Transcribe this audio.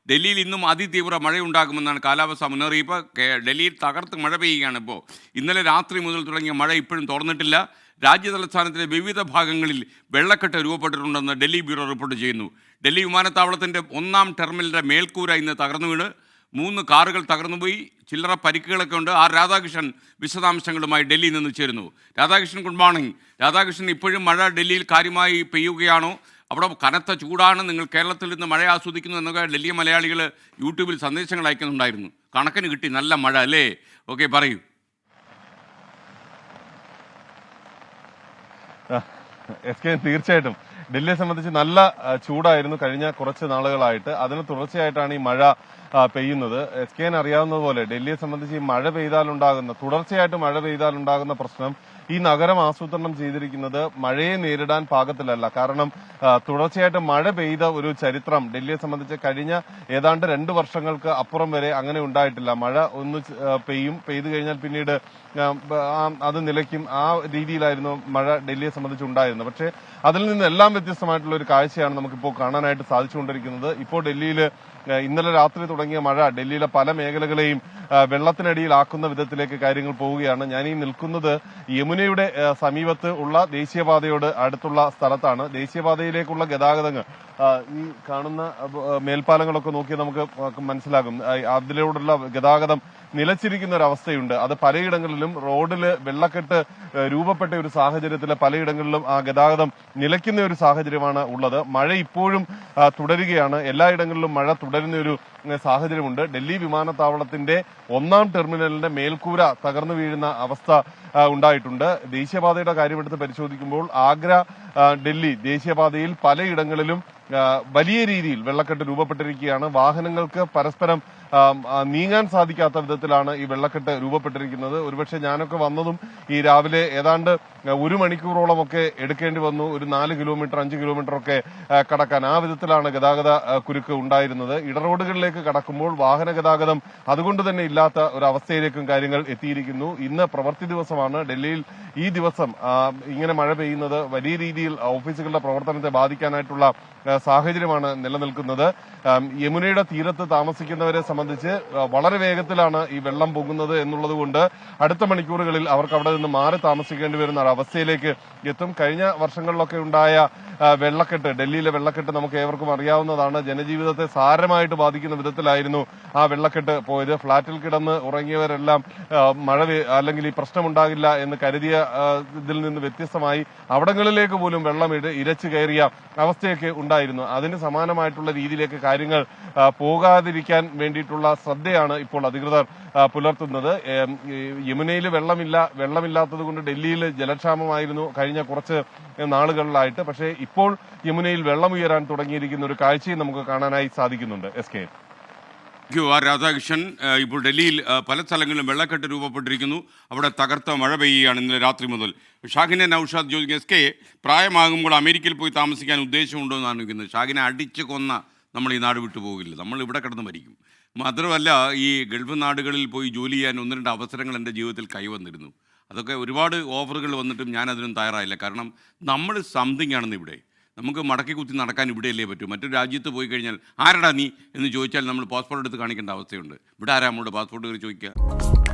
ഡൽഹിയിൽ ഇന്നും അതിതീവ്ര മഴയുണ്ടാകുമെന്നാണ് കാലാവസ്ഥാ മുന്നറിയിപ്പ്. ഡൽഹിയിൽ തകർത്ത് മഴ പെയ്യുകയാണ് ഇപ്പോൾ. ഇന്നലെ രാത്രി മുതൽ തുടങ്ങിയ മഴ ഇപ്പോഴും തുറന്നിട്ടില്ല. രാജ്യതലസ്ഥാനത്തിലെ വിവിധ ഭാഗങ്ങളിൽ വെള്ളക്കെട്ട് രൂപപ്പെട്ടിട്ടുണ്ടെന്ന് ഡൽഹി ബ്യൂറോ റിപ്പോർട്ട് ചെയ്യുന്നു. ഡൽഹി വിമാനത്താവളത്തിൻ്റെ 1-ാം ടെർമിനലിൻ്റെ മേൽക്കൂര ഇന്ന് തകർന്നു വീണ് 3 കാറുകൾ തകർന്നുപോയി. ചില്ലറ പരിക്കുകളൊക്കെ ഉണ്ട്. ആർ രാധാകൃഷ്ണൻ വിശദാംശങ്ങളുമായി ഡൽഹിയിൽ നിന്ന് ചേരുന്നു. Radhakrishnan, good morning. രാധാകൃഷ്ണൻ, ഇപ്പോഴും മഴ ഡൽഹിയിൽ കാര്യമായി പെയ്യുകയാണോ? അവിടെ കനത്ത ചൂടാണ്, നിങ്ങൾ കേരളത്തിൽ നിന്ന് മഴ ആസ്വദിക്കുന്നു എന്നൊക്കെ ഡൽഹി മലയാളികൾ യൂട്യൂബിൽ സന്ദേശങ്ങൾ അയക്കുന്നുണ്ടായിരുന്നു. കണക്കിന് കിട്ടി നല്ല മഴ അല്ലേ? ഓക്കെ, പറയൂ. തീർച്ചയായിട്ടും ഡൽഹിയെ സംബന്ധിച്ച് നല്ല ചൂടായിരുന്നു കഴിഞ്ഞ കുറച്ച് നാളുകളായിട്ട്. അതിന് തുടർച്ചയായിട്ടാണ് ഈ മഴ പെയ്യുന്നത്. SKN അറിയാവുന്നതുപോലെ ഡൽഹിയെ സംബന്ധിച്ച് ഈ മഴ പെയ്താലുണ്ടാകുന്ന തുടർച്ചയായിട്ട് മഴ പെയ്താലുണ്ടാകുന്ന പ്രശ്നം, ഈ നഗരം ആസൂത്രണം ചെയ്തിരിക്കുന്നത് മഴയെ നേരിടാൻ പാകത്തിലല്ല. കാരണം തുടർച്ചയായിട്ട് മഴ പെയ്ത ഒരു ചരിത്രം ഡൽഹിയെ സംബന്ധിച്ച് കഴിഞ്ഞ ഏതാണ്ട് 2 വർഷങ്ങൾക്ക് അപ്പുറം വരെ അങ്ങനെ ഉണ്ടായിട്ടില്ല. മഴ ഒന്ന് പെയ്തു കഴിഞ്ഞാൽ പിന്നീട് അത് നിലയ്ക്കും. ആ രീതിയിലായിരുന്നു മഴ ഡൽഹിയെ സംബന്ധിച്ച് ഉണ്ടായിരുന്നത്. പക്ഷേ അതിൽ നിന്ന് എല്ലാം വ്യത്യസ്തമായിട്ടുള്ള ഒരു കാഴ്ചയാണ് നമുക്കിപ്പോൾ കാണാനായിട്ട് സാധിച്ചുകൊണ്ടിരിക്കുന്നത്. ഇപ്പോൾ ഡൽഹിയിൽ ഇന്നലെ രാത്രി തുടങ്ങിയ മഴ ഡൽഹിയിലെ പല മേഖലകളെയും വെള്ളത്തിനടിയിലാക്കുന്ന വിധത്തിലേക്ക് കാര്യങ്ങൾ പോവുകയാണ്. ഞാൻ ഈ നിൽക്കുന്നത് യമുനയുടെ സമീപത്ത് ഉള്ള ദേശീയപാതയോട് അടുത്തുള്ള സ്ഥലത്താണ്. ദേശീയപാതയിലേക്കുള്ള ഗതാഗതങ്ങൾ ഈ കാണുന്ന മേൽപ്പാലങ്ങളൊക്കെ നോക്കിയാൽ നമുക്ക് മനസ്സിലാകും. അതിലൂടെയുള്ള ഗതാഗതം നിലച്ചിരിക്കുന്ന ഒരു അവസ്ഥയുണ്ട്. അത് പലയിടങ്ങളിലും റോഡില് വെള്ളക്കെട്ട് രൂപപ്പെട്ട ഒരു സാഹചര്യത്തിൽ പലയിടങ്ങളിലും ആ ഗതാഗതം നിലയ്ക്കുന്ന ഒരു സാഹചര്യമാണ് ഉള്ളത്. മഴ ഇപ്പോഴും തുടരുകയാണ്. എല്ലായിടങ്ങളിലും മഴ തുടരുന്ന ഒരു സാഹചര്യമുണ്ട്. ഡൽഹി വിമാനത്താവളത്തിന്റെ 1-ാം ടെർമിനലിന്റെ മേൽക്കൂര തകർന്നു വീഴുന്ന അവസ്ഥ ഉണ്ടായിട്ടുണ്ട്. ദേശീയപാതയുടെ കാര്യമെടുത്ത് പരിശോധിക്കുമ്പോൾ ആഗ്ര ഡൽഹി ദേശീയപാതയിൽ പലയിടങ്ങളിലും വലിയ രീതിയിൽ വെള്ളക്കെട്ട് രൂപപ്പെട്ടിരിക്കുകയാണ്. വാഹനങ്ങൾക്ക് പരസ്പരം നീങ്ങാൻ സാധിക്കാത്ത വിധത്തിലാണ് ഈ വെള്ളക്കെട്ട് രൂപപ്പെട്ടിരിക്കുന്നത്. ഒരുപക്ഷെ ഞാനൊക്കെ വന്നതും ഈ രാവിലെ ഏതാണ്ട് 1 മണിക്കൂറോളമൊക്കെ എടുക്കേണ്ടി വന്നു. ഒരു 4 കിലോമീറ്റർ 5 കിലോമീറ്റർ ഒക്കെ കടക്കാൻ. ആ വിധത്തിലാണ് ഗതാഗത കുരുക്ക് ഉണ്ടായിരുന്നത്. ഇടറോഡുകളിലേക്ക് കടക്കുമ്പോൾ വാഹന ഗതാഗതം അതുകൊണ്ട് തന്നെ ഇല്ലാത്ത ഒരു അവസ്ഥയിലേക്കും കാര്യങ്ങൾ എത്തിയിരിക്കുന്നു. ഇന്ന് പ്രവൃത്തി ദിവസമാണ്. ഡൽഹിയിൽ ഈ ദിവസം ഇങ്ങനെ മഴ പെയ്യുന്നത് വലിയ രീതിയിൽ ഓഫീസുകളുടെ പ്രവർത്തനത്തെ ബാധിക്കാനായിട്ടുള്ള സാഹചര്യമാണ് നിലനിൽക്കുന്നത്. യമുനയുടെ തീരത്ത് താമസിക്കുന്നവരെ സംബന്ധിച്ച് വളരെ വേഗത്തിലാണ് ഈ വെള്ളം പൊങ്ങുന്നത് എന്നുള്ളത് കൊണ്ട് അടുത്ത മണിക്കൂറുകളിൽ അവർക്ക് അവിടെ നിന്ന് മാറി താമസിക്കേണ്ടി വരുന്ന ഒരു അവസ്ഥയിലേക്ക് എത്തും. കഴിഞ്ഞ വർഷങ്ങളിലൊക്കെ ഉണ്ടായ വെള്ളക്കെട്ട്, ഡൽഹിയിലെ വെള്ളക്കെട്ട് നമുക്ക് ഏവർക്കും അറിയാവുന്നതാണ്. ജനജീവിതത്തെ സാരമായിട്ട് ബാധിക്കുന്ന വിധത്തിലായിരുന്നു ആ വെള്ളക്കെട്ട് പോയത്. ഫ്ളാറ്റിൽ കിടന്ന് ഉറങ്ങിയവരെല്ലാം മഴ അല്ലെങ്കിൽ ഈ പ്രശ്നമുണ്ടാകില്ല എന്ന് കരുതിയ ഇതിൽ നിന്ന് വ്യത്യസ്തമായി അവിടങ്ങളിലേക്ക് പോലും വെള്ളം ഇരച്ചു കയറിയ അവസ്ഥയൊക്കെ ഉണ്ടായിരുന്നു. അതിന് സമാനമായിട്ടുള്ള രീതിയിലേക്ക് കാര്യങ്ങൾ പോകാതിരിക്കാൻ വേണ്ടിയിട്ടുള്ള ശ്രദ്ധയാണ് ഇപ്പോൾ അധികൃതർ പുലർത്തുന്നത്. യമുനയിൽ വെള്ളമില്ലാത്തത് കൊണ്ട് ഡൽഹിയിൽ ജലക്ഷാമമായിരുന്നു കഴിഞ്ഞ കുറച്ച് നാളുകളിലായിട്ട്. പക്ഷേ ഇപ്പോൾ യമുനയിൽ വെള്ളം ഉയരാൻ തുടങ്ങിയിരിക്കുന്ന ഒരു കാഴ്ചയും നമുക്ക് കാണാനായി സാധിക്കുന്നുണ്ട്. SK രാധാകൃഷ്ണൻ, ഇപ്പോൾ ഡൽഹിയിൽ പല സ്ഥലങ്ങളിലും വെള്ളക്കെട്ട് രൂപപ്പെട്ടിരിക്കുന്നു. അവിടെ തകർത്ത മഴ പെയ്യുകയാണ് ഇന്നലെ രാത്രി മുതൽ. ഷാഹിനെ നൌഷാദ് ചോദിക്കും, SK പ്രായമാകുമ്പോൾ അമേരിക്കയിൽ പോയി താമസിക്കാൻ ഉദ്ദേശമുണ്ടോ എന്നാണ് ചോദിക്കുന്നത്. ഷാഹിനെ അടിച്ച് കൊന്ന നമ്മൾ ഈ നാട് വിട്ടു പോകില്ല, നമ്മൾ ഇവിടെ കിടന്ന് മരിക്കും. മാത്രമല്ല, ഈ ഗൾഫ് നാടുകളിൽ പോയി ജോലി ചെയ്യാൻ 1-2 അവസരങ്ങൾ എൻ്റെ ജീവിതത്തിൽ കൈവന്നിരുന്നു. അതൊക്കെ ഒരുപാട് ഓഫറുകൾ വന്നിട്ടും ഞാൻ അതിനും തയ്യാറായില്ല. കാരണം നമ്മൾ സംതിങ് ആണെന്ന് ഇവിടെ. നമുക്ക് മടക്കി കുത്തി നടക്കാൻ ഇവിടെയല്ലേ പറ്റൂ. മറ്റൊരു രാജ്യത്ത് പോയി കഴിഞ്ഞാൽ ആരടാ നീ എന്ന് ചോദിച്ചാൽ നമ്മൾ പാസ്പോർട്ട് എടുത്ത് കാണിക്കേണ്ട അവസ്ഥയുണ്ട്. ഇവിടെ ആരാ നമ്മളോട് പാസ്പോർട്ട് കയറി ചോദിക്കുക?